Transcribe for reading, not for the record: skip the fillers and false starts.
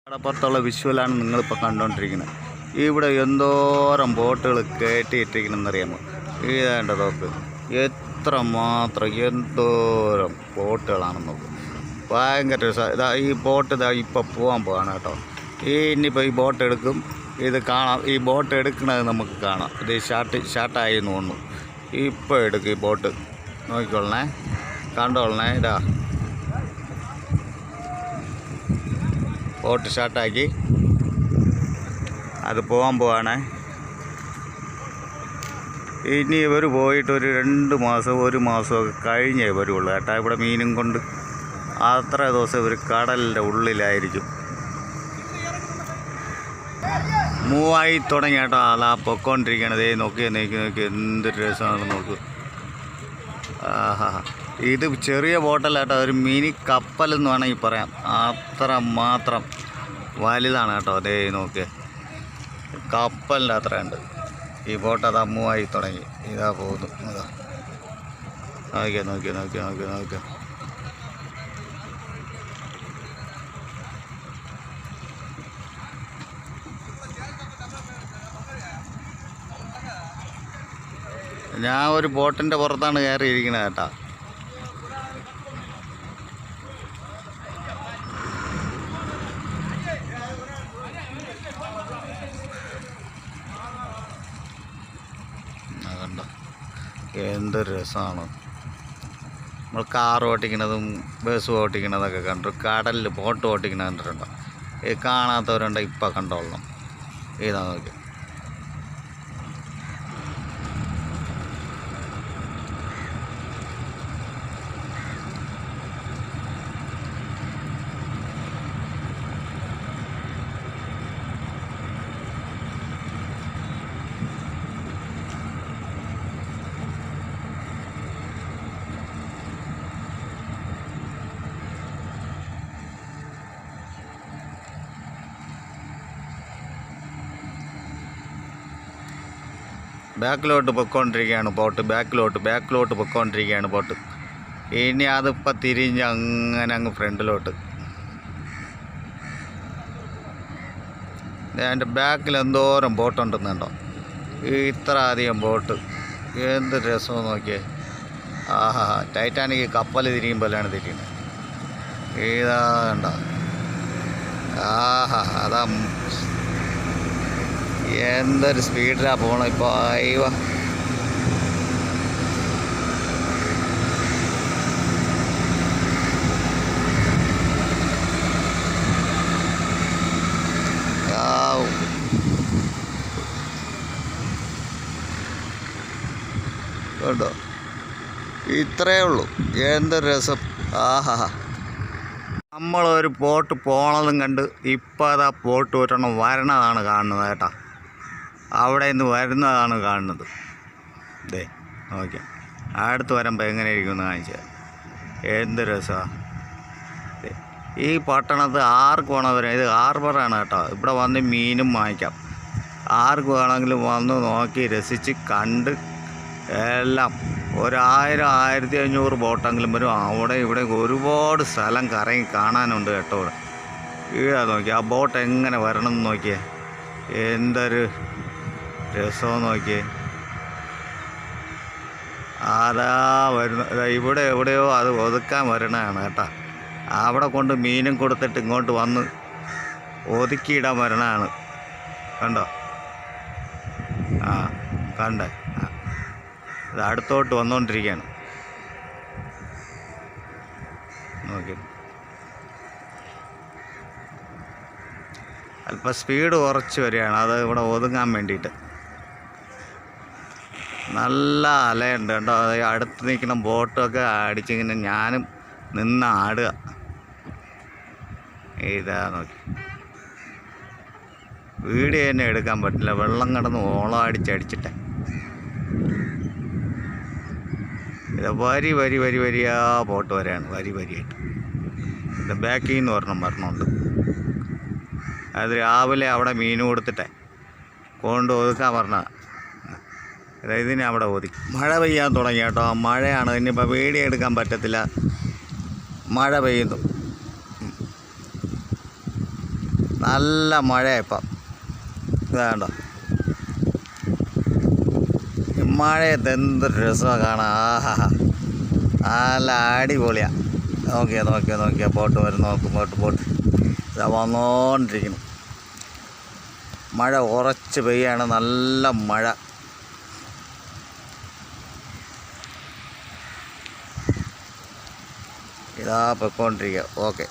കടപ്പുറത്തുള്ള വിഷ്വലാണ് നിങ്ങളിപ്പോൾ കണ്ടുകൊണ്ടിരിക്കുന്നത്. ഇവിടെ എന്തോരം ബോട്ടുകൾ കയറ്റിയിട്ടിരിക്കണമെന്നറിയാമോ? ഇതേണ്ട നോക്ക്, എത്ര മാത്രം എന്തോരം ബോട്ടുകളാണ് നോക്ക്. ഭയങ്കര ഇതാ ഈ ബോട്ട് ഇതാ ഇപ്പോൾ പോകാൻ പോവാണ് കേട്ടോ. ഇനിയിപ്പോൾ ഈ ബോട്ട് എടുക്കും, ഇത് കാണാം. ഈ ബോട്ട് എടുക്കുന്നത് നമുക്ക് കാണാം. ഇത് ഷാർട്ടായി തോന്നുന്നു. ഇപ്പോൾ എടുക്കും ഈ ബോട്ട്, നോക്കിക്കൊള്ളണേ, കണ്ടോളണേ. ഇതാ ബോട്ട് സ്റ്റാർട്ടാക്കി അത് പോകാൻ പോവാണ്. ഇനി ഇവർ പോയിട്ട് ഒരു 2 മാസം 1 മാസമൊക്കെ കഴിഞ്ഞേ വരുള്ളൂ കേട്ടോ. ഇവിടെ മീനും കൊണ്ട് അത്ര ദിവസം ഇവർ കടലിൻ്റെ ഉള്ളിലായിരിക്കും. മൂവായി തുടങ്ങി കേട്ടോ. അതാ പൊക്കോണ്ടിരിക്കണതേ. നോക്കി എന്ത് രസമാണ് നോക്ക്. ആഹാ, ഇത് ചെറിയ ബോട്ടല്ല കേട്ടോ, ഒരു മിനി കപ്പലെന്ന് വേണമെങ്കിൽ പറയാം. അത്ര മാത്രം വലുതാണ് കേട്ടോ. അതേ നോക്കിയേ, കപ്പലിൻ്റെ അത്ര ഉണ്ട് ഈ ബോട്ട്. അതാ മൂവായി തുടങ്ങി, ഇതാ പോകുന്നു. അതാ നോക്കിയ ഞാൻ ഒരു ബോട്ടിൻ്റെ പുറത്താണ് കയറിയിരിക്കുന്നത് കേട്ടോ. കണ്ടോ എന്തൊരു രസമാണ്. നമ്മൾ കാർ ഓട്ടിക്കണതും ബസ് ഓട്ടിക്കണതൊക്കെ കണ്ടു. കടലിൽ ബോട്ട് ഓട്ടിക്കണ കണ്ടിട്ടുണ്ടോ? ഈ കാണാത്തവരുണ്ട് ഇപ്പം കണ്ടോളണം. ഇതാ നോക്കി. ബാക്കിലോട്ട് പൊയ്ക്കൊണ്ടിരിക്കുകയാണ് ബോട്ട്. ബാക്കിലോട്ട് പൊയ്ക്കൊണ്ടിരിക്കുകയാണ് ബോട്ട്. ഇനി അതിപ്പോൾ തിരിഞ്ഞ് അങ്ങനെ അങ്ങ് ഫ്രണ്ടിലോട്ട്. എൻ്റെ ബാക്കിൽ എന്തോരം ബോട്ടുണ്ടെന്നുണ്ടോ? ഇത്ര അധികം ബോട്ട്. എന്ത് രസമെന്ന് നോക്കിയേ. ആഹാ, ടൈറ്റാനിക് കപ്പൽ തിരിയുമ്പോഴാണ് തിരിയുന്നത്. ഇതാ കണ്ടോ? ആഹാ, അതാ എന്തൊരു സ്പീഡിലാണ് പോകണം ഇപ്പോൾ. അയ്യോ, കേട്ടോ, ഇത്രയേ ഉള്ളൂ. എന്തൊരു രസം. ആഹാ, നമ്മളൊരു ബോട്ട് പോണതും കണ്ട് ഇപ്പോൾ അതാ ബോട്ട് ഒരെണ്ണം വരണതാണ് കാണുന്നത് കേട്ടോ. അവിടെ നിന്ന് വരുന്നതാണ് കാണുന്നത്. ഇതേ നോക്കിയാൽ അടുത്ത് വരുമ്പോൾ എങ്ങനെ ഇരിക്കുമെന്ന് കാണിച്ചാൽ എന്ത് രസമാണ്. ഈ പട്ടണത്ത് ആർക്ക് വേണമെങ്കിലും, ഇത് ഹാർബറാണ് കേട്ടോ. ഇവിടെ വന്ന് മീനും വാങ്ങിക്കാം. ആർക്ക് വേണമെങ്കിലും വന്ന് നോക്കി രസിച്ച് കണ്ട് എല്ലാം. 1000 1500 ബോട്ടെങ്കിലും വരും. അവിടെ ഇവിടെ ഒരുപാട് സ്ഥലം കറങ്ങി കാണാനുണ്ട് കേട്ടോ. ഇവിടെ നോക്കിയാൽ ആ ബോട്ട് എങ്ങനെ വരണം എന്ന് നോക്കിയേ. എന്തൊരു രസമെന്ന് നോക്കിയേ. അതാ വരുന്ന ഇവിടെ എവിടെയോ അത് ഒതുക്കാൻ വരണതാണ് കേട്ടോ. അവിടെ കൊണ്ട് മീനും കൊടുത്തിട്ട് ഇങ്ങോട്ട് വന്ന് ഒതുക്കിയിടാൻ വരണതാണ്. കണ്ടോ? ആ കണ്ടേ, ഇത് അടുത്തോട്ട് വന്നുകൊണ്ടിരിക്കുകയാണ്. നോക്കി, അല്പം സ്പീഡ് കുറച്ച് വരികയാണ്. അത് ഇവിടെ ഒതുങ്ങാൻ വേണ്ടിയിട്ട്. നല്ല അലയുണ്ട് കേട്ടോ. അടുത്ത് നിൽക്കുന്ന ബോട്ടൊക്കെ അടിച്ചിങ്ങനെ ഞാനും നിന്ന് ആടുക. ഇതാ നോക്കി, വീഡിയോ തന്നെ എടുക്കാൻ പറ്റില്ല, വെള്ളം കിടന്ന് ഓളം അടിച്ചടിച്ചിട്ടേ. ഇത് വരിയാ ബോട്ട് വരെയാണ്, വരിയായിട്ട്. ഇത് ബാക്കിൽ നിന്ന് വരണമുണ്ട്. അത് രാവിലെ അവിടെ മീൻ കൊടുത്തിട്ടേ കൊണ്ട് ഒതുക്കാൻ പറഞ്ഞാൽ ഇതിനെ അവിടെ ഒതുക്കി. മഴ പെയ്യാൻ തുടങ്ങി കേട്ടോ. മഴയാണ്. ഇനിയിപ്പോൾ വീഡിയോ എടുക്കാൻ പറ്റത്തില്ല, മഴ പെയ്യുന്നു. നല്ല മഴയാണ് ഇപ്പം. ഇതാണ്ടോ ഈ മഴയത്ത് എന്തൊരു രസമാണ് കാണാൻ. ആഹാ നല്ല അടിപൊളിയാണ്. നോക്കിയാ ബോട്ട് വരും. ബോട്ട് ഇതാ വന്നുകൊണ്ടിരിക്കുന്നു. മഴ ഉറച്ച് പെയ്യാണ്. നല്ല മഴ. ഇതാ പൊയ്ക്കൊണ്ടിരിക്കുക. ഓക്കെ.